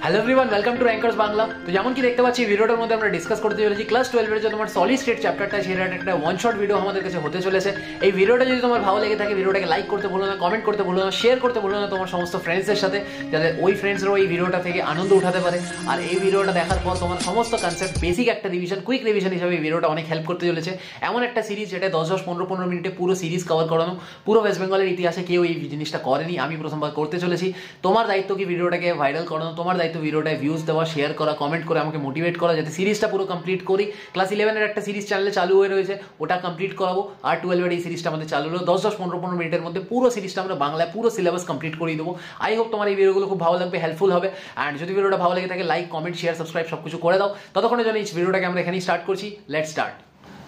Hello everyone, welcome to rankers Bangla. তো যেমন কি দেখতে পাচ্ছি ভিডিওটার মধ্যে আমরা ডিসকাস করতে চলেছি ক্লাস 12 এর যে তোমার সলিড স্টেট চ্যাপ্টারটা, সেটা একটা ওয়ান শট ভিডিও আমাদের কাছে হতে চলেছে। এই ভিডিওটা যদি তোমার ভালো লেগে থাকে ভিডিওটাকে লাইক করতে ভুলো না, কমেন্ট করতে ভুলো না, শেয়ার করতে ভুলো না তোমার সমস্ত ফ্রেন্ডসদের সাথে, যাতে ওই ফ্রেন্ডসরাও এই ভিডিওটা থেকে আনন্দ উঠাতে পারে। আর এই ভিডিওটা দেখার পর তোমার সমস্ত কনসেপ্ট বেসিক একটা রিভিশন, কুইক রিভিশন হিসেবে এই ভিডিওটা অনেক হেল্প করতে চলেছে। এমন একটা সিরিজ যেটা 10-15 মিনিটে পুরো সিরিজ কভার করানো, পুরো ওয়েস্ট বেঙ্গলের ইতিহাসে কেউ এই জিনিসটা করেনি, আমি প্রথমবার করতে চলেছি। তোমার দায়িত্ব কি ভিডিওটাকে ভাইরাল করানো, তোমার দায়িত্ব ভিডিওটায় ভিউজ দেওয়া, শেয়ার করা, কমেন্ট করে আমাকে মোটিভেট করা, যাতে সিরিজটা পুরো কমপ্লিট করি। ক্লাস 11 এর একটা সিরিজ চ্যানেলে চালু হয়ে রয়েছে, ওটা কমপ্লিট করাবো। আর 12 এর এই সিরিজটা আমাদের চালু হলো। 10-15 মিনিটের মধ্যে পুরো সিরিজটা আমরা বাংলায় পুরো সিলেবাস কমপ্লিট করে দেবো। আই হোপ তোমার এই ভিডিওগুলো খুব ভালো লাগবে, হেল্পফুল হবে। অ্যান্ড যদি ভিডিওটা ভালো লেগে থাকে লাইক, কমেন্ট, শেয়ার, সাবস্ক্রাইব সব কিছু করে দাও। ততক্ষণে জন্য এই ভিডিওটাকে আমরা এখানেই স্টার্ট করছি। Let's start.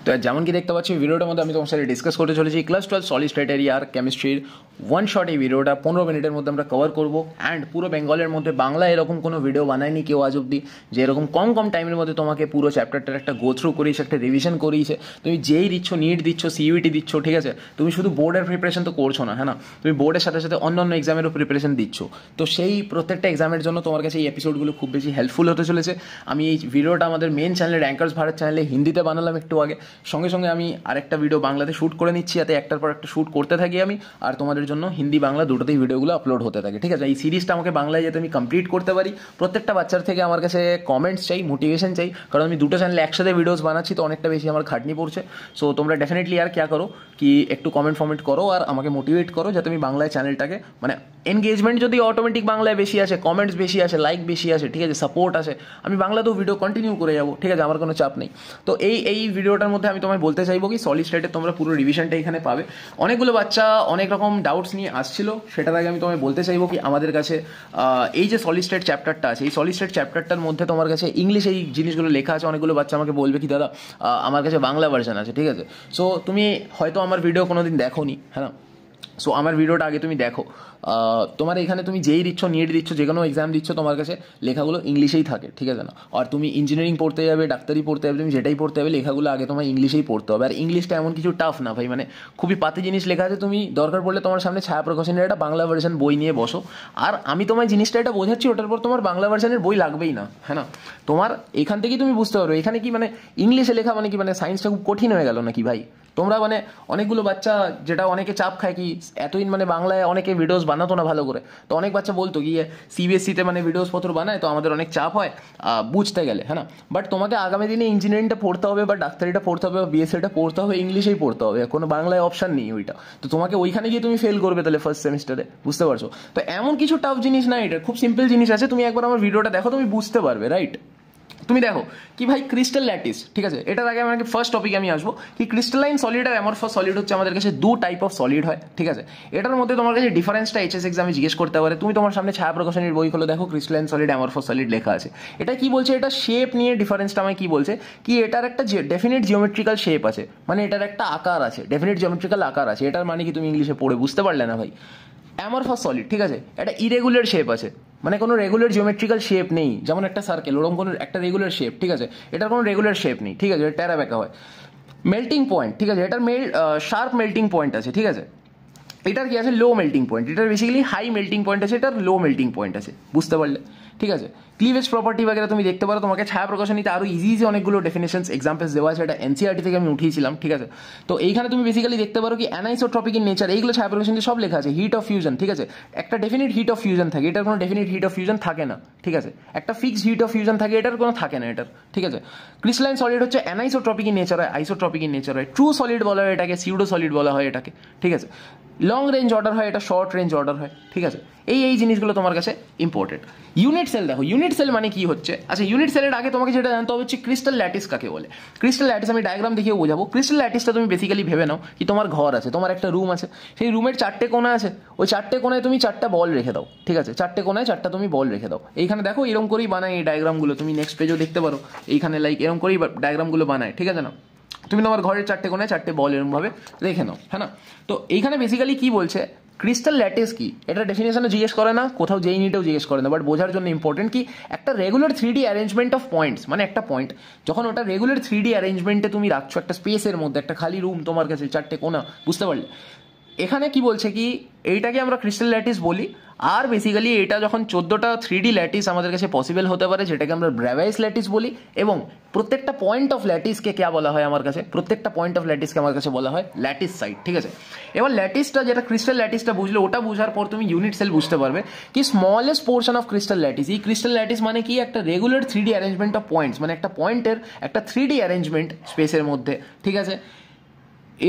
তো যেমন কি দেখতে পাচ্ছি ভিডিওটার মধ্যে আমি তোমার সাথে ডিসকাস করতে চলেছি ক্লাস 12 সলিড স্টেট এরিয়ার কেমিস্ট্রির ওয়ান শট। এই ভিডিওটা 15 মিনিটের মধ্যে আমরা কভার করবো। অ্যান্ড পুরো বেঙ্গলের মধ্যে বাংলা এরকম কোনো ভিডিও বানায়নি কেউ আজ অব্দি, যে এরকম কম টাইমের মধ্যে তোমাকে পুরো চ্যাপ্টারটার একটা গো থ্রু করিয়েছে, একটা রিভিশন করিয়েছে। তুমি যেই দিচ্ছ, নিট দিচ্ছ, সিইউটি দিচ্ছ, ঠিক আছে, তুমি শুধু বোর্ডের প্রিপারেশন তো করছো না, হ্যাঁ না, তুমি বোর্ডের সাথে সাথে অন্যান্য এক্সামেরও প্রিপারেশন দিচ্ছ। তো সেই প্রত্যেকটা এক্সামের জন্য তোমার কাছে এই এপিসোডগুলো খুব বেশি হেল্পফুল হতে চলেছে। আমি এই ভিডিওটা আমাদের মেন চ্যানেলে র্যাঙ্কার্স ভারত চ্যানেলে হিন্দিতে বানালাম একটু আগে, সঙ্গে সঙ্গে আমি আরেকটা ভিডিও বাংলাতে শ্যুট করে নিচ্ছি, যাতে একটার পর একটা শ্যুট করতে থাকি আমি, আর তোমাদের জন্য হিন্দি বাংলা দুটোতেই ভিডিওগুলো আপলোড হতে থাকে, ঠিক আছে। এই সিরিজটা আমাকে বাংলায় যাতে আমি কমপ্লিট করতে পারি, প্রত্যেকটা বাচ্চার থেকে আমার কাছে কমেন্টস চাই, মোটিভেশন চাই, কারণ আমি দুটো চ্যানেলে একসাথে ভিডিওস বানাচ্ছি, তো অনেকটা বেশি আমার খাটনি পড়ছে। সো তোমরা ডেফিনেটলি আর ক্যা করো কি একটু কমেন্ট করো আর আমাকে মোটিভেট করো, যাতে আমি বাংলায় চ্যানেলটাকে, মানে এনগেজমেন্ট যদি অটোমেটিক বাংলায় বেশি আসে, কমেন্টস বেশি আসে, লাইক বেশি আসে, ঠিক আছে, সাপোর্ট আসে, আমি বাংলাতেও ভিডিও কন্টিনিউ করে যাবো, ঠিক আছে, আমার কোনো চাপ নেই। তো এই ভিডিওটার মধ্যে আমি তোমায় বলতে চাইবো কি সলিড স্টেটে তোমরা পুরো রিভিশনটা এখানে পাবে। অনেকগুলো বাচ্চা অনেক রকম ডাউটস নিয়ে আসছিল, সেটার আগে আমি তোমায় বলতে চাইবো কি আমাদের কাছে এই যে সলিড স্টেট চ্যাপ্টারটা আছে, এই সলিড স্টেট চ্যাপ্টারটার মধ্যে তোমার কাছে ইংলিশ এই জিনিসগুলো লেখা আছে। অনেকগুলো বাচ্চা আমাকে বলবে কি দাদা আমার কাছে বাংলা ভার্সন আছে, ঠিক আছে। সো তুমি হয়তো আমার ভিডিও কোনোদিন দেখোনি, হ্যাঁ না, সো আমার ভিডিওটা আগে তুমি দেখো। তোমার এখানে তুমি যেই দিচ্ছ, নিট দিচ্ছ, যে কোনো এক্সাম দিচ্ছ, তোমার কাছে লেখাগুলো ইংলিশেই থাকে, ঠিক আছে না। আর তুমি ইঞ্জিনিয়ারিং পড়তে যাবে, ডাক্তারি পড়তে যাবে, তুমি যেটাই পড়তে যাবে লেখাগুলো আগে তোমার ইংলিশেই পড়তে হবে। আর ইংলিশটা এমন কিছু টাফ না ভাই, মানে খুবই পাতি জিনিস লেখা আছে। তুমি দরকার পড়লে তোমার সামনে ছায়া প্রকাশনের একটা বাংলা ভার্সন বই নিয়ে বসো, আর আমি তোমায় জিনিসটা এটা বোঝাচ্ছি, ওটার পর তোমার বাংলা ভার্সনের বই লাগবেই না, হ্যাঁ না। তোমার এখান থেকেই তুমি বুঝতে পারো এখানে কি মানে ইংলিশে লেখা মানে কি, মানে সায়েন্সটা খুব কঠিন হয়ে গেল নাকি ভাই। তোমরা মানে অনেকগুলো বাচ্চা, যেটা অনেকে চাপ খায় কি এতদিন মানে বাংলায় অনেকে ভিডিওস বানাতো না ভালো করে, তো অনেক বাচ্চা বলতো গিয়ে সিবিএসসিতে মানে ভিডিওস পত্র বানায়, তো আমাদের অনেক চাপ হয় বুঝতে গেলে, হ্যাঁ না। বাট তোমাকে আগামী দিনে ইঞ্জিনিয়ারিংটা পড়তে হবে, বা ডাক্তারিটা পড়তে হবে, বা বিএসসিটা পড়তে হবে, ইংলিশেই পড়তে হবে, কোনো বাংলায় অপশান নেই ওইটা। তো তোমাকে ওইখানে গিয়ে তুমি ফেল করবে তাহলে ফার্স্ট সেমিস্টারে, বুঝতে পারছো। তো এমন কিছু টাফ জিনিস না, এটা খুব সিম্পল জিনিস আছে। তুমি একবার আমার ভিডিওটা দেখো, তুমি বুঝতে পারবে, রাইট। তুমি দেখো কি ভাই ক্রিস্টাল ল্যাটিস, ঠিক আছে। এটার আগে আমাকে ফার্স্ট টপিকে আমি আসবো কি ক্রিস্টালাইন সলিড আর অ্যামরফাস সলিড হচ্ছে আমাদের কাছে দু টাইপ অফ সলিড হয়, ঠিক আছে। এটার মধ্যে তোমার কাছে ডিফারেন্সটা এইচএস এক্সামে জিজ্ঞেস করতে পারে। তুমি তোমার সামনে ছায়া প্রকাশনের বই খুলে দেখো ক্রিস্টালাইন সলিড, অ্যামরফাস সলিড লেখা আছে। এটা কি বলছে, এটা শেপ নিয়ে ডিফারেন্সটা আমায় কি বলছে কি এটার একটা ডেফিনিট জিওমেট্রিক্যাল শেপ আছে, মানে এটার একটা আকার আছে, ডেফিনিট জিওমেট্রিক্যাল আকার আছে। এটার মানে কি তুমি ইংলিশে পড়ে বুঝতে পারলে না ভাই। অ্যামরফাস সলিড, ঠিক আছে, এটা ইরেগুলার শেপ আছে, মানে কোনো রেগুলার জিওমেট্রিক্যাল শেপ নেই, যেমন একটা সার্কেল ওরকম কোনো একটা রেগুলার শেপ, ঠিক আছে। এটার কোনো রেগুলার শেপ নেই, ঠিক আছে, এটা টেরা বেঁকা হয়। মেল্টিং পয়েন্ট, ঠিক আছে, এটার শার্প মেল্টিং পয়েন্ট আছে, ঠিক আছে। এটার কি আছে লো মেল্টিং পয়েন্ট, এটার বেসিক্যালি হাই মেল্টিং পয়েন্ট আছে, এটার লো মেল্টিং পয়েন্ট আছে, বুঝতে পারলে, ঠিক আছে। ক্লিভেজ প্রপার্টি বাগেরা তুমি দেখতে পারো, তোমাকে ছায়া প্রকাশনীতে আরও ইজি অনেকগুলো ডেফিনেশনস এক্সাম্পলস দেওয়া আছে, এটা এনসিআরটি থেকে আমি উঠিয়েছিলাম, ঠিক আছে। তো এইখানে তুমি বেসিক্যালি দেখতে পারো কি অ্যানাইসোট্রপিক ইন নেচার, এইগুলো ছায়া প্রকাশনীতে সব লেখা আছে। হিট অফ ফিউশন, ঠিক আছে, একটা ডেফিনিট হিট অফ ফিউশন থাকে, এটার কোনো ডেফিনিট হিট অফ ফিউশন থাকে না, ঠিক আছে। একটা ফিক্সড হিট অফ ফিউশন থাকে, এটার কোনো থাকে না এটার, ঠিক আছে। ক্রিস্টালাইন সলিড হচ্ছে অ্যানাইসোট্রপিক ইন নেচার হয়, আইসোট্রপিক ইন নেচার হয়। ট্রু সলিড বলা হয় এটাকে, সিউডো সলিড বলা হয় এটাকে, ঠিক আছে। লং রেঞ্জ অর্ডার হয়, এটা শর্ট রেঞ্জ অর্ডার হয়, ঠিক আছে। এই জিনিসগুলো তোমার কাছে ইম্পর্টেন্ট। ইউনিট সেল দেখো, ইউনিট সেল মানে কি হচ্ছে, আচ্ছা ইউনিট সেলের আগে তোমাকে যেটা জানতে হবে হচ্ছে ক্রিস্টাল ল্যাটিস কাকে বলে। ক্রিস্টাল ল্যাটিস আমি ডায়াগ্রাম দেখিয়ে বোঝাবো। ক্রিস্টাল ল্যাটিসটা তুমি বেসিক্যালি ভেবে নাও কি তোমার ঘর আছে, তোমার একটা রুম আছে, সেই রুমের 4টে কোণা আছে, ওই 4টে কোণায় তুমি 4টা বল রেখে দাও, ঠিক আছে, 4টে কোণায় 4টা তুমি বল রেখে দাও। এইখানে দেখো এরকম করেই বানায় এই ডায়াগ্রামগুলো, তুমি নেক্সট পেজেও দেখতে পারো, এইখানে লাইক এরকম করেই ডায়াগ্রামগুলো বানায়, ঠিক আছে না। তুমি তোমার ঘরের 4টে কোণায় 4টে বল এরকমভাবে রেখে নাও, হ্যাঁ না। তো এইখানে বেসিক্যালি কি বলছে ক্রিস্টাল ল্যাটিস কি, এটা ডেফিনেশনে জিজ্ঞেস করে না, কোথাও যেই নিটেও জিজ্ঞেস করে না, বাট বোঝার জন্য ইম্পর্টেন্ট কি একটা regular 3D arrangement of points, মানে একটা পয়েন্ট যখন ওটা রেগুলার 3D অ্যারেঞ্জমেন্টে তুমি রাখছো একটা স্পেসের মধ্যে, একটা খালি রুম তোমার কাছে 4টে কোণা, বুঝতে পারলে, এখানে কি বলছে কি এইটাকে আমরা ক্রিস্টাল ল্যাটিস বলি, আর বেসিক্যালি এটা যখন 14টা 3D ল্যাটিস আমাদের কাছে পসিবল হতে পারে যেটাকে আমরা ব্র্যাভাইস ল্যাটিস বলি, এবং প্রত্যেকটা পয়েন্ট অফ ল্যাটিসকে কে বলা হয় আমার কাছে, প্রত্যেকটা পয়েন্ট অফ ল্যাটিসকে আমার কাছে বলা হয় ল্যাটিস সাইট, ঠিক আছে। এবার ল্যাটিসটা যেটা ক্রিস্টাল ল্যাটিসটা বুঝলে ওটা বোঝার পর তুমি ইউনিট সেল বুঝতে পারবে কি smallest portion of crystal lattice. এই ক্রিস্টাল ল্যাটিস মানে কি একটা regular 3D arrangement of points, মানে একটা পয়েন্টের একটা 3D অ্যারেঞ্জমেন্ট স্পেসের মধ্যে, ঠিক আছে।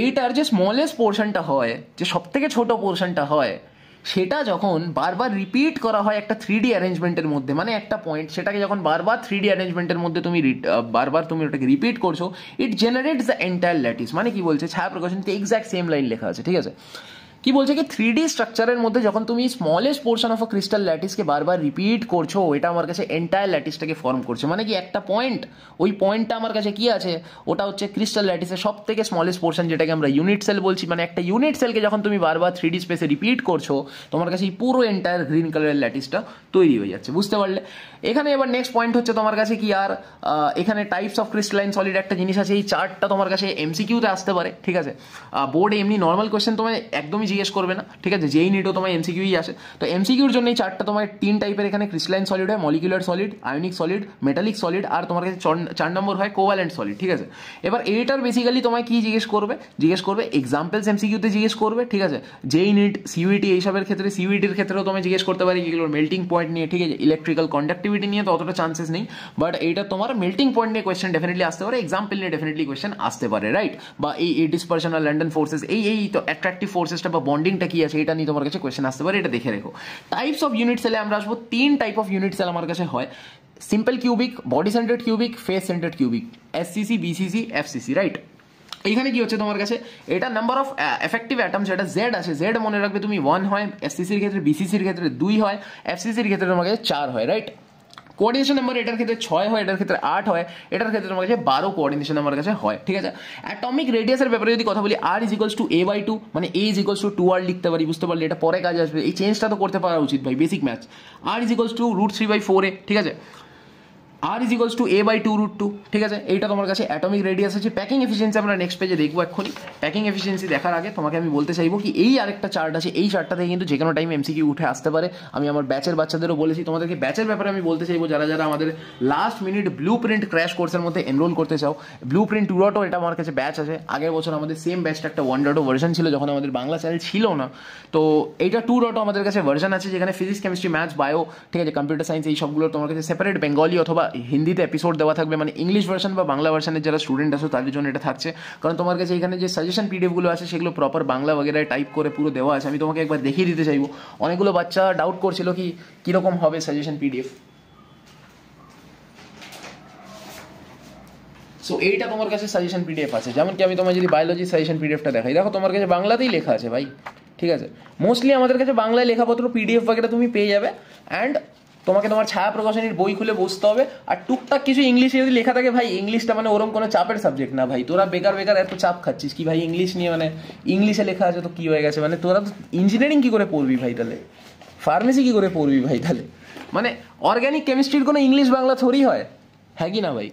এইটার যে স্মলেস্ট পোর্শনটা হয়, যে সব থেকে ছোট পোর্শনটা হয়, সেটা যখন বারবার রিপিট করা হয় একটা 3D অ্যারেঞ্জমেন্টের মধ্যে, মানে একটা পয়েন্ট সেটাকে যখন বারবার 3D অ্যারেঞ্জমেন্টের মধ্যে তুমি বারবার তুমি ওটাকে রিপিট করছো, it generates the entire lattice. মানে কি বলছে, ছায়া প্রকাশনীতে এক্স্যাক্ট সেম লাইন লেখা আছে, ঠিক আছে। কি বলছে কি 3D স্ট্রাকচারের মধ্যে যখন তুমি smallest portion of a crystal ল্যাটিসকে বারবার রিপিট করছো, এটা আমার কাছে এন্টায়ার ল্যাটিসটাকে ফর্ম করছে। মানে কি একটা পয়েন্ট, ওই পয়েন্টটা আমার কাছে কি আছে, ওটা হচ্ছে ক্রিস্টাল ল্যাটিসের সব থেকে স্মলেস্ট পোর্শন, যেটাকে আমরা ইউনিট সেল বলছি। মানে একটা ইউনিট সেলকে যখন তুমি বারবার 3D স্পেসে রিপিট করছো, তোমার কাছে এই পুরো এন্টায়ার গ্রিন কালারের ল্যাটিসটা তৈরি হয়ে যাচ্ছে, বুঝতে পারলে। এখানে এবার নেক্সট পয়েন্ট হচ্ছে তোমার কাছে কি, আর এখানে টাইপস অফ ক্রিস্টালাইন সলিড একটা জিনিস আছে, এই চার্টটা তোমার কাছে এমসিকিউতে আসতে পারে, ঠিক আছে। বোর্ডে এমনি নর্মাল কোয়েশ্চেন তোমায় একদমই জিজ্ঞেস করবে না, ঠিক আছে, যেই নিটও তোমায় এমসিকিউই আসে। তো এমসিকিউর জন্য এই চার্টটা তোমার 3 টাইপের এখানে ক্রিস্টালাইন সলিড হয়, molecular solid, ionic solid, metallic solid, আর তোমার কাছে 4 নম্বর হয় কোভ্যালেন্ট সলিড, ঠিক আছে। এবার এইটার বেসিক্যালি তোমায় কি জিজ্ঞেস করবে এক্সাম্পলস এমসিকিউতে জিজ্ঞেস করবে, ঠিক আছে। যেই নিট সিইউটি এইসবের ক্ষেত্রে, সিইউটির ক্ষেত্রেও তোমায় জিজ্ঞেস করতে পারে এগুলোর মেল্টিং পয়েন্ট নিয়ে, ঠিক আছে। ইলেকট্রিক্যাল কন্ডাক্টিভিটি নিয়ে তো অতটা চান্সেস নেই, বাট এইটা তোমার মেল্টিং পয়েন্ট নিয়ে কোয়েশ্চেন ডেফিনেটলি আসতে পারে, এক্সাম্পল নিয়ে ডেফিনেটলি কোয়েশ্চেন আসতে পারে, রাইট। বা এই ডিসপারশন আর লন্ডন ফোর্সেস, এই তো অ্যাট্রাকটিভ ফোর্সেসটা বা বন্ডিংটা কি আছে, এটা নিয়ে তোমার কাছে কোয়েশ্চেন আসতে পারে, এটা দেখে রেখো। টাইপস অফ ইউনিট সেলে আমরা আসবো, 3 টাইপ অফ ইউনিট সেল আমার কাছে হয়, simple cubic, body centred cubic, face centred cubic, SCC, BCC, FCC, right. এইখানে কি হচ্ছে তোমার কাছে, এটা নাম্বার অফ এফেক্টিভ অ্যাটমস, যেটা জেড আছে, জেড মনে রাখবে তুমি 1 হয়, এসসিসির ক্ষেত্রে, বিসিসির ক্ষেত্রে 2 হয়, এফসিসির ক্ষেত্রে তোমার কাছে 4 হয়, রাইট। কোঅর্ডিনেশন নাম্বার এটার ক্ষেত্রে 6 হয়, এটার ক্ষেত্রে 8 হয়, এটার ক্ষেত্রে তোমার কাছে 12 কোঅর্ডিনেশন আমার কাছে হয়, ঠিক আছে। অ্যাটমিক রেডিয়াসের ব্যাপারে যদি কথা বলি, আর ইজ ইকুয়ালস টু a/2, মানে a is equals two 2r লিখতে পারি, বুঝতে পারলে, এটা পরে কাজে আসবে, এই চেঞ্জটা তো করতে পারা উচিত ভাই, basic maths. R is equals to √3/4a, ঠিক আছে। আর ইজ ইকুয়ালস টু a/2√2, ঠিক আছে। এইটা তোমার কাছে অ্যাটমিক রেডিয়াস আছে। প্যাকিং এফিসিয়েন্সি আমরা নেক্সট পেজে দেখবো এক্ষুনি। প্যাকিং এফিসিয়েন্সি দেখার আগে তোমাকে আমি বলতে চাইবো কি, এই আরেকটা চার্ট আছে, এই চার্টটা থেকে কিন্তু যে কোনো টাইম এমসিকিউ উঠে আসতে পারে। আমি আমার ব্যাচের বাচ্চাদেরও বলেছি, তোমাদেরকে ব্যাচের ব্যাপারে আমি বলতে চাইবো, যারা যারা আমাদের last minute blue print crash কোর্সের মধ্যে এনরোল করতে চাও, ব্লু প্রিন্ট 2.0 এটা আমার কাছে ব্যাচ আছে। আগের বছর আমাদের সেম ব্যাচটা একটা 1.0 ভার্সন ছিল, যখন আমাদের বাংলা চ্যানেল ছিল না। তো এইটা 2.0 আমাদের কাছে ভার্সন আছে, যেখানে ফিজিক্স, কেমিস্ট্রি, ম্যাথস, বায়ো, ঠিক আছে, কম্পিউটার সায়েন্স, এই সবগুলো তোমার কাছে সেপারেট বেঙ্গলি অথবা হিন্দিতে এপিসোড দেওয়া থাকবে, মানে ইংলিশ ভার্সন বা বাংলা ভার্সনের যারা স্টুডেন্ট আছে তাদের জন্য এটা থাকছে। কারণ তোমার কাছে এখানে যে সাজেশন পিডিএফগুলো আছে সেগুলো প্রপার বাংলা বগেরায় টাইপ করে পুরো দেওয়া আছে। আমি তোমাকে একবার দেখিয়ে দিতে চাইবো। অনেকগুলো বাচ্চা ডাউট করছিল কি কীরকম হবে সাজেশন পিডিএফ। সো এইটা তোমার কাছে সাজেশন পিডিএফ আছে। যেমন কি আমি তোমার যদি বায়োলজি সাজেশন পিডিএফটা দেখাই, দেখো তোমার কাছে বাংলাতেই লেখা আছে ভাই, ঠিক আছে। মোস্টলি আমাদের কাছে বাংলায় লেখাপত্র পিডিএফ বগেরা তুমি পেয়ে যাবে, অ্যান্ড তোমাকে তোমার ছায়া প্রকাশনীর বই খুলে বসতে হবে। আর টুকটাক কিছু ইংলিশে যদি লেখা থাকে, ভাই ইংলিশটা মানে ওরকম কোনো চাপের সাবজেক্ট না ভাই, তোরা বেকার এত চাপ খাচ্ছিস কি ভাই ইংলিশ নিয়ে, মানে ইংলিশে লেখা আছে তো কি হয়ে গেছে, মানে তোরা তো ইঞ্জিনিয়ারিং কী করে পড়বি ভাই, তাহলে ফার্মেসি কী করে পড়বি ভাই, তাহলে মানে অর্গ্যানিক কেমিস্ট্রির কোনো ইংলিশ বাংলা থোড়ি হয়, হ্যাঁ কি না ভাই।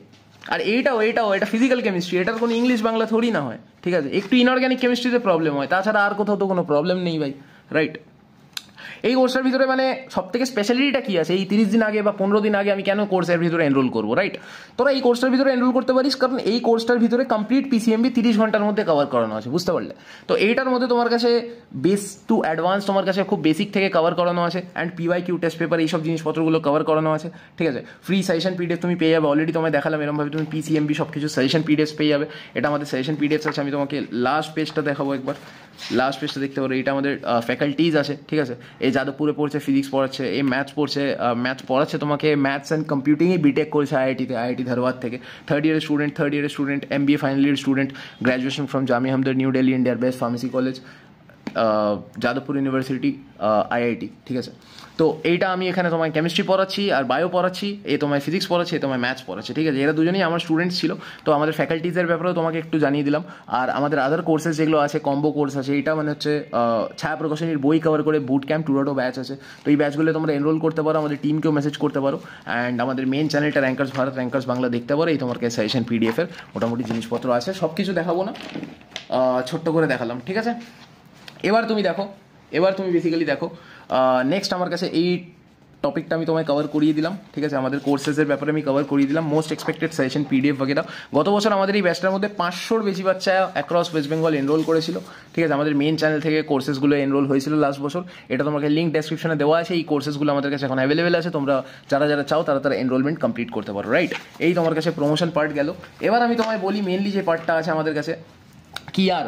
আর এইটাও এটা ফিজিক্যাল কেমিস্ট্রি, এটার কোনো ইংলিশ বাংলা থোড়ি না হয়, ঠিক আছে। একটু ইনঅর্গ্যানিক কেমিস্ট্রিতে প্রবলেম হয়, তাছাড়া আর কোথাও তো কোনো প্রবলেম নেই ভাই, রাইট। এই কোর্সটার ভিতরে মানে সব থেকে স্পেশালিটিটা কি আছে, এই 30 দিন আগে বা 15 দিন আগে আমি কেন কোর্সের ভিতরে এনরোল করবো, রাইট। তোরা এই কোর্সটার ভিতরে এনরোল করতে পারিস, কারণ এই কোর্সটার ভিতরে কমপ্লিট পিসিএমবি 30 ঘন্টার মধ্যে কভার করানো আছে, বুঝতে পারলে। তো এইটার মধ্যে তোমার কাছে বেস টু অ্যাডভান্স তোমার কাছে খুব বেসিক থেকে কভার করানো আছে, অ্যান্ড PYQ টেস্ট পেপার এইসব জিনিসপত্রগুলো কভার করানো আছে, ঠিক আছে। ফ্রি সাজেশন পিডিএফ তুমি পেয়ে যাবে, অলরেডি তোমায় দেখালাম এরকমভাবে তুমি পিসিএমবি সব কিছু সাজেশন পিডিএফ পেয়ে যাবে। এটা আমাদের সাজেশন পিডিএফ আছে। আমি তোমাকে লাস্ট পেজটা দেখাবো একবার, লাস্ট পেজটা দেখতে পারো। এটা আমাদের ফ্যাকাল্টিজ আছে, ঠিক আছে। এই যাদবপুরে পড়ছে, ফিজিক্স পড়াচ্ছে, এই ম্যাথস পড়াচ্ছে তোমাকে, ম্যাথস অ্যান্ড কম্পিউটিংয়ে বিটেক করেছে আইআইটি ধারওয়াদ থেকে। থার্ড ইয়ারের student, MBA final year student, graduation from Jamia Hamdard, New Delhi, ইন্ডিয়ার best pharmacy college, Jadavpur university, IIT, ঠিক আছে। তো এইটা আমি এখানে তোমায় কেমিস্ট্রি পড়াচ্ছি আর বায়ো পড়াচ্ছি, এ তোমায় ফিজিক্স পড়াচ্ছি, এ তোমায় ম্যাথস পড়াচ্ছি, ঠিক আছে। এরা দুজনেই আমার স্টুডেন্টস ছিল। তো আমাদের ফ্যাকাল্টিজের ব্যাপারেও তোমাকে একটু জানিয়ে দিলাম। আর আমাদের আদার কোর্সেস যেগুলো আছে, কম্বো কোর্স আছে, এইটা মানে হচ্ছে ছায়া প্রকাশনীর বই কভার করে বুট ক্যাম্প 2.0 ব্যাচ আছে। তো এই ব্যাচগুলো তোমরা এনরোল করতে পারো, আমাদের টিমকেও মেসেজ করতে পারো, অ্যান্ড আমাদের মেন চ্যানেলটা র্যাঙ্কার্স ভারত, র্যাঙ্কার্স বাংলা দেখতে পারো। এই তোমার কাছে সাজেশন পিডিএফের মোটামুটি জিনিসপত্র আছে। সব কিছু দেখাবো না, ছোট্ট করে দেখালাম, ঠিক আছে। এবার তুমি বেসিক্যালি দেখো নেক্সট আমার কাছে এই টপিকটা আমি তোমায় কভার করিয়ে দিলাম, ঠিক আছে। আমাদের কোর্সেসের ব্যাপারে আমি কভার করিয়ে দিলাম, মোস্ট এক্সপেক্টেড সেশন, পিডিএফ বগেরা। গত বছর আমাদের এই ব্যাচটার মধ্যে 500-র বেশি বাচ্চা অ্যাক্রস ওয়েস্ট বেঙ্গল এনরোল করেছিল, ঠিক আছে। আমাদের মেন চ্যানেল থেকে কোর্সেসগুলো এনরোল হয়েছিল লাস্ট বছর। এটা তোমাকে লিঙ্ক ডেসক্রিপশনে দেওয়া আছে। এই কোর্সেসগুলো আমাদের কাছে এখন অ্যাভেলেবেল আছে, তোমরা যারা চাও তারা এনরোলমেন্ট কমপ্লিট করতে পারো, রাইট। এই তোমার কাছে প্রমোশন পার্ট গেল। এবার আমি তোমায় বলি মেনলি যে পার্টটা আছে আমাদের কাছে কি আর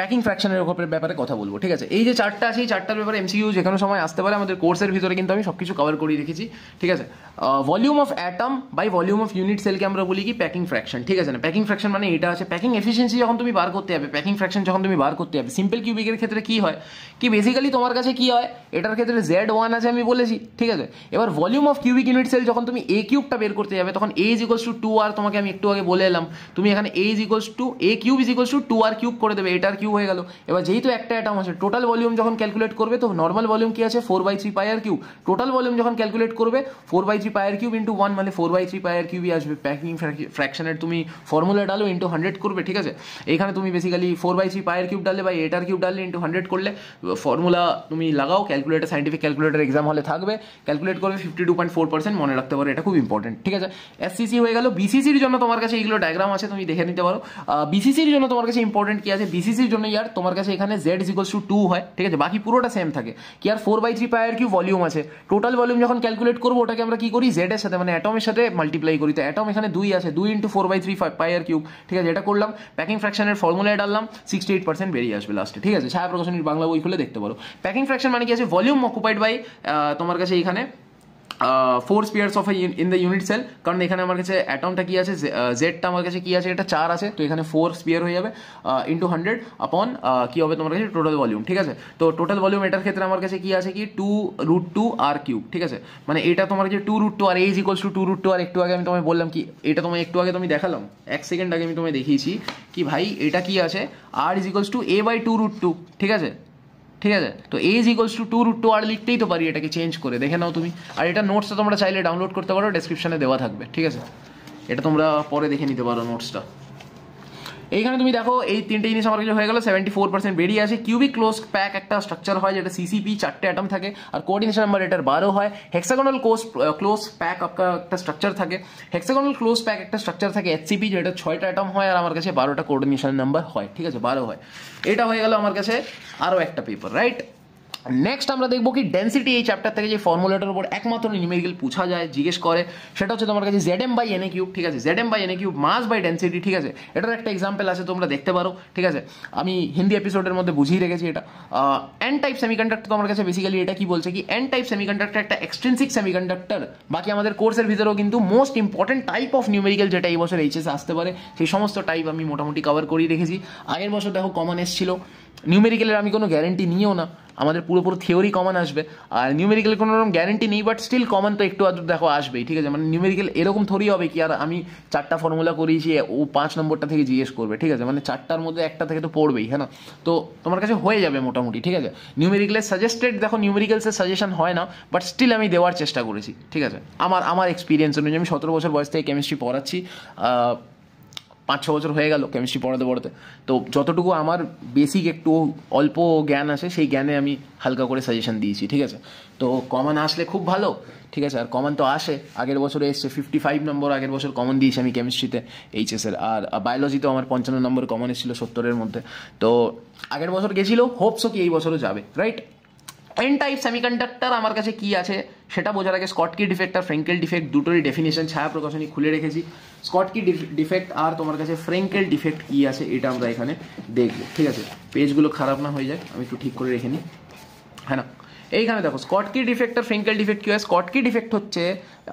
প্যাকিং ফ্র্যাকশনের ব্যাপারে কথা বলবো, ঠিক আছে। এই যে চারটা আছে, এই চারটার ব্যাপারে এমসিকিউ যে কোনো সময় আসতে পারে। আমাদের কোর্সের ভিতরে কিন্তু আমি সব কিছু কভার করিয়ে রেখেছি, ঠিক আছে। Volume of atom by volume of unit সেলকে আমরা বলি কি প্যাকিং ফ্র্যাকশন, ঠিক আছে না। প্যাকিং ফ্র্যাকশন মানে এটা আছে প্যাকিং এফিসিয়েন্সি যখন তুমি বার করতে যাবে, প্যাকিং ফ্র্যাকশন যখন তুমি বার করতে যাবে। সিম্পল কিউবিকের ক্ষেত্রে কি হয় কি বেসিক্যালি তোমার কাছে কি হয়, এটার ক্ষেত্রে Z1 আছে আমি বলেছি, ঠিক আছে। এবার volume of cubic unit cell যখন তুমি এ কিউবটা বের করতে যাবে তখন A = 2R, তোমাকে আমি একটু আগে বলে এলাম। তুমি এখানে A কিউব = 2R কিউব করে দেবে, এটার কিউব হয়ে গেল। এবার যেহেতু একটা অ্যাটম আছে, টোটাল ভলিউম যখন ক্যালকুলেট করবে তো নর্মাল ভলিউম কি আছে 4/3 পাই/r কিউব। টোটাল ভলিউম যখন ক্যালকুলেট করবে 4/3 পাই/r কিউব ইন্টু 1 মানে 4/3 পাই/r কিউবই আসবে। প্যাকিং ফ্র্যাকশনের তুমি ফর্মুলা ডালো ইন্টু 100 করবে, ঠিক আছে। এখানে তুমি বেসিক্যালি 4/3 পাই/r কিউব ডাললে বা এটার কিউব ডাললে ইন্টু 100 করলে ফর্মুলা তুমি লাগাও, ক্যালকুলেটার সাইন্টিফিক ক্যালকুলেটার এক্সাম হলে থাকবে, ক্যালকুলেট করবে 52.4%, মনে রাখতে পারো, এটা খুব ইম্পর্টেন্ট, ঠিক আছে। এসসিসি হয়ে গেল। বিসিসির জন্য তোমার কাছে এইগুলো ডায়াগ্রাম আছে, তুমি দেখে নিতে পারো। বিসিসির জন্য তোমার কাছে ইম্পর্টেন্ট কি আছে, বিসিসির জন্য ইয়ার তোমার কাছে এখানে Z = 2 হয়, ঠিক আছে। বাকি পুরোটা সেম থাকে কি আর 4/3 পাই/r কিউব ভলিউম আছে। টোটাল ভলিউম যখন ক্যালকুলেট করবো ওটাকে আমরা কি করি Z এর সাথে মানে অ্যাটমের সাথে মাল্টিপ্লাই করি। তো অ্যাটম এখানে 2 আছে, 2 × 4/3 পাই/r কিউব, ঠিক আছে। এটা করলাম, প্যাকিং ফ্র্যাকশনের ফর্মুলায় ডাললাম, 68% বেরিয়ে আসবে লাস্টে, ঠিক আছে। ছায়া প্রকাশনীর বাংলা বই খুলে দেখতে পারো। প্যাকিং ফ্র্যাকশন মানে কি আছে ভলিউম অকুপাইড বাই তোমার কাছে এখানে 4 spheres of in the unit cell, কারণ এখানে আমার কাছে অ্যাটমটা কি আছে জেডটা আমার কাছে কি আছে, এটা 4 আছে, তো এখানে 4 স্পিয়ার হয়ে যাবে ইন্টু 100 আপন কি হবে তোমার কাছে টোটাল ভলিউম, ঠিক আছে। তো টোটাল ভলিউম এটার ক্ষেত্রে আমার কাছে কি আছে কি 2√2R কিউব, ঠিক আছে। মানে এটা তোমার কাছে 2√2R, A = 2√2R। একটু আগে আমি তোমায় বললাম কি এটা তোমায় একটু আগে তুমি দেখালাম, 1 সেকেন্ড আগে আমি তোমায় দেখিয়েছি কি ভাই এটা কি আছে R = A/2√2, ঠিক আছে, ঠিক আছে। তো A = 2√2R লিখতেই তো পারি, এটাকে চেঞ্জ করে দেখে নাও তুমি। আর এটা নোটসটা তোমরা চাইলে ডাউনলোড করতে পারো, ডেসক্রিপশনে দেওয়া থাকবে, ঠিক আছে। এটা তোমরা পরে দেখে নিতে পারো নোটসটা। এইখানে তুমি দেখো এই তিনটে জিনিস আমার কাছে হয়ে গেল, 74% বেরিয়ে আসে। কিউবিক ক্লোজ প্যাক একটা স্ট্রাকচার হয় যেটা CCP 4টে অ্যাটম থাকে, আর কোঅর্ডিনেশন নাম্বার এটার 12 হয়। হেক্সাগোনাল ক্লোজ প্যাক একটা স্ট্রাকচার থাকে, হেক্সাগোনাল ক্লোজ প্যাক একটা স্ট্রাকচার থাকে HCP যেটা 6টা অ্যাটম হয়, আর আমার কাছে 12টা কোঅর্ডিনেশন নাম্বার হয়, ঠিক আছে, 12 হয়। এটা হয়ে গেল আমার কাছে আরও একটা পেপার, রাইট। নেক্সট আমরা দেখবো কি ডেন্সিটি। এই চ্যাপ্টার থেকে যে ফর্মুলাটার উপর একমাত্র নিউমেরিক্যাল পুছা যায়, জিজ্ঞেস করে, সেটা হচ্ছে তোমার কাছে Zm/Na কিউব, ঠিক আছে। Zm/Na cube mass by density, ঠিক আছে। এটার একটা এক্সাম্পল আছে, তোমরা দেখতে পারো, ঠিক আছে। আমি হিন্দি এপিসোডের মধ্যে বুঝিয়ে রেখেছি এটা। এন টাইপ সেমিকন্ডাক্টর তোমার কাছে বেসিক্যালি এটা কি বলছে কি এন টাইপ সেমিকন্ডাক্টর একটা এক্সট্রিনসিক সেমিকন্ডাক্টর। বাকি আমাদের কোর্সের ভিতরেও কিন্তু most important type of numerical যেটা এই বছর এইচএস আসতে পারে, সেই সমস্ত টাইপ আমি মোটামুটি কভার করিয়ে রেখেছি। আগের বছর দেখো কমন এসেছিল, নিউমেরিক্যালের আমি কোনো গ্যারেন্টি নিয়েও না, আমাদের পুরোপুরো থিওরি কমন আসবে, আর নিউমেরিক্যালের কোনো রকম গ্যারেন্টি নেই, বাট স্টিল কমন তো একটু আধটু দেখো আসবেই, ঠিক আছে। মানে নিউমেরিক্যাল এরকম থরি হবে কি আর আমি 4টা ফর্মুলা করিয়েছি ও 5 নম্বরটা থেকে জিজ্ঞেস করবে, ঠিক আছে। মানে 4টার মধ্যে একটা থেকে তো পড়বেই, হ্যাঁ না। তো তোমার কাছে হয়ে যাবে মোটামুটি, ঠিক আছে। নিউমেরিক্যালের সাজেস্টেড দেখো নিউমেরিক্যালসের সাজেশন হয় না, বাট স্টিল আমি দেওয়ার চেষ্টা করেছি, ঠিক আছে। আমার এক্সপিরিয়েন্স অনুযায়ী আমি 17 বছর বয়স থেকে কেমিস্ট্রি পড়াচ্ছি, 5-6 বছর হয়ে গেল কেমিস্ট্রি পড়াতে, তো যতটুকু আমার বেসিক একটু অল্প জ্ঞান আছে সেই জ্ঞানে আমি হালকা করে সাজেশন দিয়েছি, ঠিক আছে। তো কমন আসলে খুব ভালো, ঠিক আছে। আর কমন তো আসে, আগের বছরে এসছে 55 নম্বর আগের বছর কমন দিয়েছি আমি কেমিস্ট্রিতে এইচএসের, আর বায়োলজিতেও আমার 55 নম্বর কমন এসেছিলো 70-এর মধ্যে। তো আগের বছর গেছিলো, হোপসও কি এই বছরও যাবে, রাইট। এন টাইপ সেমিকন্ডাক্টর আমার কাছে কি আছে সেটা বোঝার আগে স্কটকি ডিফেক্ট আর ফ্রেঙ্কেল ডিফেক্ট দুটোরই ডেফিনেশন ছায়া প্রকাশনী খুলে রেখেছি। স্কটকি ডিফেক্ট আর তোমার কাছে ফ্রেঙ্কেল ডিফেক্ট কি আছে এটা আমরা এখানে দেখবো, ঠিক আছে। পেজগুলো খারাপ না হয়ে যায়, আমি একটু ঠিক করে রেখে নিই, হ্যাঁ না। এইখানে দেখো স্কটকি ডিফেক্ট আর ফ্রেঙ্কেল ডিফেক্ট কি হয়। স্কটকি ডিফেক্ট হচ্ছে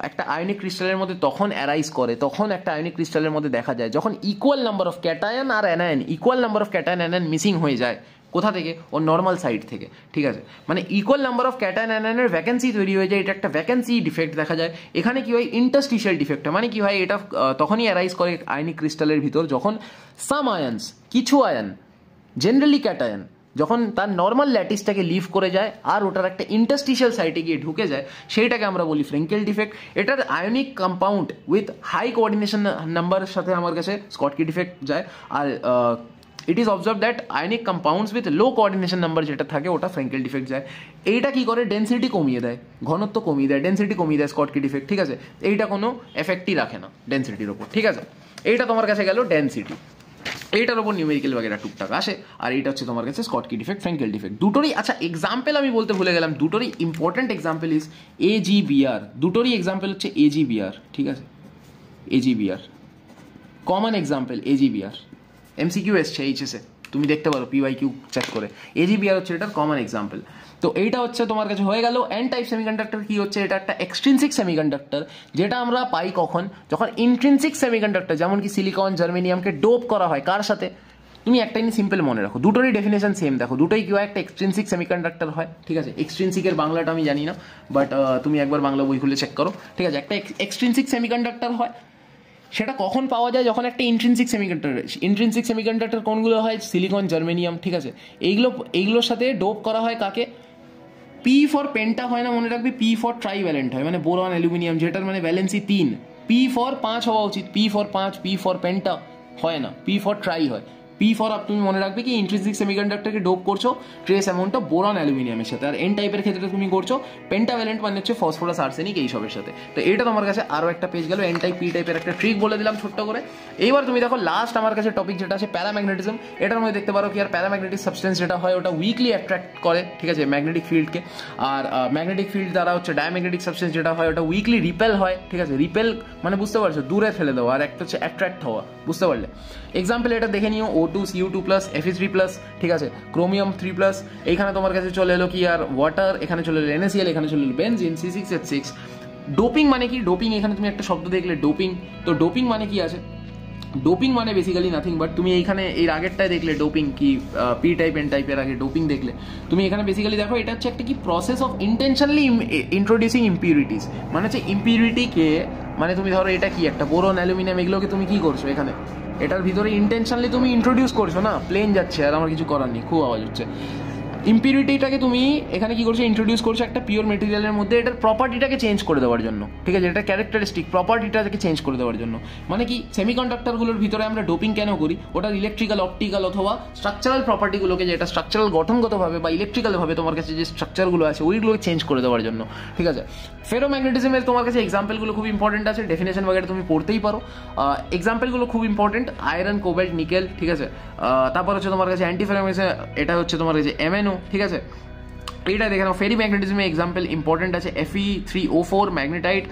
একটা আয়নিক ক্রিস্টালের মধ্যে তখন অ্যারাইজ করে, তখন একটা আয়নিক ক্রিস্টালের মধ্যে দেখা যায় যখন ইকুয়াল নাম্বার অফ ক্যাটায়ন আর anion, equal number of cation anion missing হয়ে যায়। কোথা থেকে? ওর নর্মাল সাইড থেকে, ঠিক আছে। মানে ইকুয়াল নাম্বার অফ ক্যাটায়ন অ্যানায়নের ভ্যাকেন্সি তৈরি হয়ে যায়, এটা একটা ভ্যাকেন্সি ডিফেক্ট দেখা যায়। এখানে কি হয় ইন্টারস্টিশিয়াল ডিফেক্ট, মানে কি হয় এটা তখনই অ্যারাইজ করে আয়নিক ক্রিস্টালের ভিতর যখন সাম আয়ন্স, কিছু আয়ন জেনারেলি ক্যাটায়ন যখন তার নর্মাল ল্যাটিসটাকে লিভ করে যায় আর ওটার একটা ইন্টারস্টিশিয়াল সাইটে গিয়ে ঢুকে যায়, সেইটাকে আমরা বলি ফ্রেঙ্কেল ডিফেক্ট। এটার ionic compound with high coordination নাম্বারের সাথে আমার কাছে স্কটকি ডিফেক্ট যায়। আর it is observe that ionic compounds with low coordination number যেটা থাকে ওটা ফ্রেঙ্কেল ডিফেক্ট যায়। এইটা কি করে, ডেন্সিটি কমিয়ে দেয়, ঘনত্ব কমিয়ে দেয়, ডেন্সিটি কমিয়ে দেয় স্কটকি ডিফেক্ট, ঠিক আছে। এইটা কোনো এফেক্টই রাখে না ডেন্সিটির ওপর, ঠিক আছে। এইটা তোমার কাছে গেল ডেন্সিটি, এইটার ওপর নিউমেরিক্যাল বাগেরা টুকটাক আসে। আর এইটা হচ্ছে তোমার কাছে স্কটকি ডিফেক্ট, ফ্রেঙ্কেল ডিফেক্ট। দুটোরই আচ্ছা এক্সাম্পল আমি বলতে ভুলে গেলাম, দুটোরই ইম্পর্টেন্ট এক্সাম্পল ইজ AGBR, দুটোরই এক্সাম্পল হচ্ছে AGBR, ঠিক আছে। AGBR common example, AGBR MCQ এসছে এইচএসে, তুমি দেখতে পারো PYQ চেক করে। AGBR হচ্ছে এটার কমন এক্সাম্পল। তো এইটা হচ্ছে তোমার কাছে হয়ে গেল। এন টাইপ সেমিকন্ডাক্টর কি হচ্ছে, এটা একটা এক্সট্রিনসিক সেমিকন্ডাক্টর, যেটা আমরা পাই কখন, যখন ইন্ট্রিনসিক সেমিকন্ডাক্টর যেমন কি সিলিকন, জার্মেনিয়ামকে ডোপ করা হয় কার সাথে। তুমি একটা জিনিস সিম্পল মনে রাখো, দুটোরই ডেফিনেশন সেম দেখো, দুটোই কি হয়, একটা এক্সট্রিনসিক সেমিকন্ডাক্টর হয়, ঠিক আছে। এক্সট্রিনসিকের বাংলাটা আমি জানি না, বাট তুমি একবার বাংলা বই খুলে চেক করো, ঠিক আছে। একটা এক্সট্রিনসিক সেমিকন্ডাক্টর হয়, সেটা কখন পাওয়া যায়, যখন একটা ইন্ট্রিনসিক সেমিকন্ডাক্টর। ইন্ট্রিনসিক সেমিকন্ডাক্টর কোনগুলো হয়, সিলিকন, জার্মেনিয়াম, ঠিক আছে। এইগুলোর সাথে ডোপ করা হয় কাকে, P ফর পেন্টা হয় না, মনে রাখবে, P ফর ট্রাইভ্যালেন্ট হয়, মানে বোরন অ্যালুমিনিয়াম, যেটার মানে ভ্যালেন্সি 3, P ফর 5 হওয়া উচিত, P for 5, P for penta হয় না, P ফর ট্রাই হয়। P ফর তুমি মনে রাখবে কি ইন্ট্রিনসিক সেমিকন্ডাক্টরকে ডোপ করছো ট্রেস অ্যামাউন্ট অফ বোরন অ্যালুমিনিয়ামের সাথে, আর এন টাইপের ক্ষেত্রে তুমি করছো পেন্টাভ্যালেন্ট, মানে হচ্ছে ফসফরাস, আর্সেনিক এইসবের সাথে। তো এটা তোমার কাছে আরও একটা পেজ গেল, এন টাইপ পি টাইপের একটা ট্রিক বলে দিলাম ছোট্ট করে। এইবার তুমি দেখো লাস্ট আমার কাছে টপিক যেটা আছে প্যারাম্যাগনেটিজম। এটার মধ্যে দেখতে পারো কি আর প্যারাম্যাগনেটিক সাবস্টেন্স যেটা হয় ওটা উইকলি অ্যাট্রাক্ট করে, ঠিক আছে, ম্যাগনেটিক ফিল্ডকে। আর ম্যাগনেটিক ফিল্ড দ্বারা হচ্ছে ডায়াম্যাগনেটিক সাবস্টেন্স যেটা হয় ওটা উইকলি রিপেল হয়, ঠিক আছে। রিপেল মানে বুঝতে পারছো, দূরে ফেলে দেওয়া, আর একটা হচ্ছে অ্যাট্রাক্ট হওয়া, বুঝতে পারলে। এক্সাম্পল এটা দেখে নিও, O2 Cu2+, Fe3+, ঠিক আছে, ক্রোমিয়াম 3+, এইখানে তোমার কাছে চলে এলো কি আর ওয়াটার, এখানে চলে এলো NaCl, এখানে চলে এলো বেনজিন C6H6। ডোপিং মানে কি, ডোপিং এখানে তুমি একটা শব্দ দেখলে ডোপিং, তো ডোপিং মানে কি আছে, ডোপিং মানে বেসিক্যালি নাথিং বাট, তুমি এইখানে এর আগেরটায় দেখলে ডোপিং কি পি টাইপ এন টাইপের আগে ডোপিং দেখলে, তুমি এখানে বেসিক্যালি দেখো এটা হচ্ছে একটা কি process of intentionally introducing impurities, মানে হচ্ছে ইম্পিউরিটিকে, মানে তুমি ধরো এটা কি একটা বোরন অ্যালুমিনিয়াম, এগুলোকে তুমি কি করছো এখানে, এটার ভিতরে ইন্টেনশনালি তুমি ইন্ট্রোডিউস করছো না, প্লেন যাচ্ছে আর আমার কিছু করার নেই, খুব আওয়াজ হচ্ছে। ইম্পিউরিটিটাকে তুমি এখানে কি করছো, ইন্ট্রোডিউস করছো একটা পিওর মেটেরিয়ালের মধ্যে, এটার প্রপার্টিটাকে চেঞ্জ করে দেওয়ার জন্য, ঠিক আছে, এটা ক্যারেক্টারিস্টিক প্রপার্টিটাকে চেঞ্জ করে দেওয়ার জন্য। মানে কি সেমিকন্ডাক্টরগুলোর ভিতরে আমরা ডোপিং কেন করি, ওটার ইলেকট্রিক্যাল, অপটিক্যাল অথবা স্ট্রাকচারাল প্রপার্টিগুলোকে, যেটা স্ট্রাকচারাল গঠনগতভাবে বা ইলেকট্রিক্যালভাবে তোমার কাছে যে স্ট্রাকচারগুলো আছে ওইগুলোকে চেঞ্জ করে দেওয়ার জন্য, ঠিক আছে। ফেরোম্যাগনেটিজমের তোমার কাছে এক্সাম্পলগুলো খুব ইম্পর্টেন্ট আছে, ডেফিনেশন বাগেরা তুমি পড়তেই পারো, এক্সাম্পলগুলো খুব ইম্পর্টেন্ট, আয়রন, কোবাল্ট, নিকেল, ঠিক আছে। তারপর হচ্ছে তোমার কাছে অ্যান্টিফেরোম্যাগনেটিজম, এটা হচ্ছে তোমার কাছে MnO, ঠিক আছে। এইটা দেখে নাও, ফেরি ম্যাগনেটিজমে এক্সাম্পল ইম্পর্টেন্ট আছে Fe3O4 ম্যাগনেটাইট,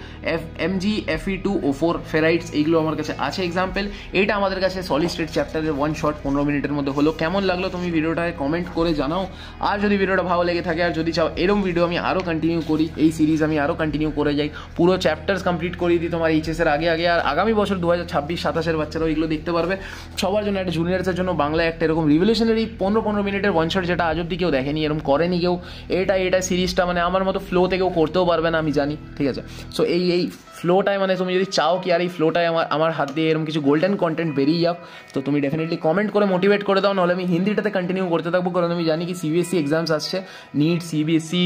Mg Fe2O4 ফেরাইটস, এইগুলো আমার কাছে আছে এক্সাম্পল। এইটা আমাদের কাছে সলিড স্টেট চ্যাপ্টারের ওয়ান শট 15 মিনিটের মধ্যে হলো। কেমন লাগলো তুমি ভিডিওটায় কমেন্ট করে জানাও, আর যদি ভিডিওটা ভালো লেগে থাকে আর যদি চাও এরকম ভিডিও আমি আরও কন্টিনিউ করি, এই সিরিজ আমি আরও কন্টিনিউ করে যাই, পুরো চ্যাপ্টার্স কমপ্লিট করিয়ে দিই তোমার এইচএসের আগে, আর আগামী বছর 2026-27 বাচ্চারাও এগুলো দেখতে পারবে। সবার জন্য একটা জুনিয়ার্সের জন্য বাংলায় একটা এরকম রিভলিউশনারি 15 মিনিটের ওয়ান শট, যেটা আজ অব্দি কেউ দেখেনি, এরকম করেনি কেউ। এটা সিরিজটা মানে আমার মতো ফ্লোতে কেউ করতেও পারবে না, আমি জানি, ঠিক আছে। সো এই ফ্লোটায় মানে তুমি যদি চাও কি আর এই ফ্লোটায় আমার হাত দিয়ে এরকম কিছু গোল্ডেন কন্টেন্ট বেরিয়ে যাক, তো তুমি ডেফিনেটলি কমেন্ট করে মোটিভেট করে দাও, নাহলে আমি হিন্দিটাতে কন্টিনিউ করতে থাকবো। কারণ আমি জানি কি CBSE এক্সামস আসছে, নিট, CBSE,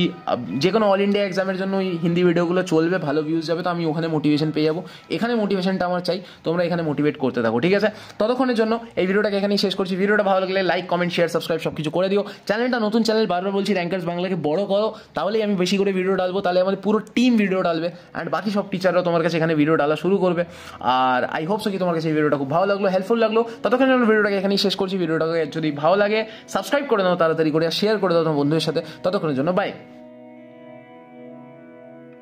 যে কোনো অল ইন্ডিয়া এক্সামের জন্য ওই হিন্দি ভিডিওগুলো চলবে, ভালো ভিউজ যাবে, তো আমি ওখানে মোটিভেশন পেয়ে যাবো। এখানে মোটিভেশনটা আমার চাই, তোমরা এখানে মোটিভেট করতে থাকো, ঠিক আছে। ততক্ষণের জন্য এই ভিডিওটাকে এখানেই শেষ করছি। ভিডিওটা ভালো লাগলে লাইক, কমেন্ট, শেয়ার, সাবস্ক্রাইব সব কিছু করে দিও। চ্যানেলটা নতুন চ্যানেল, বারবার বলছি র্যাঙ্কার্স বাংলাকে বড় করো, তাহলেই আমি বেশি করে ভিডিও ডালবো, তাহলে আমাদের পুরো টিম ভিডিও ডালবে, অ্যান্ড বাকি সব টিচাররাও তোমার কাছে এখানে ভিডিও ডালা শুরু করবে। আর আই হোপ সো কি তোমার কাছে এই ভিডিওটা খুব ভালো লাগলো, হেল্পফুল লাগলো। ততক্ষণ আমরা ভিডিওটাকে এখানেই শেষ করছি। ভিডিওটাকে যদি ভালো লাগে সাবস্ক্রাইব করে দাও তাড়াতাড়ি করে, আর শেয়ার করে দাও তোমার বন্ধুদের সাথে। ততক্ষণের জন্য বাই।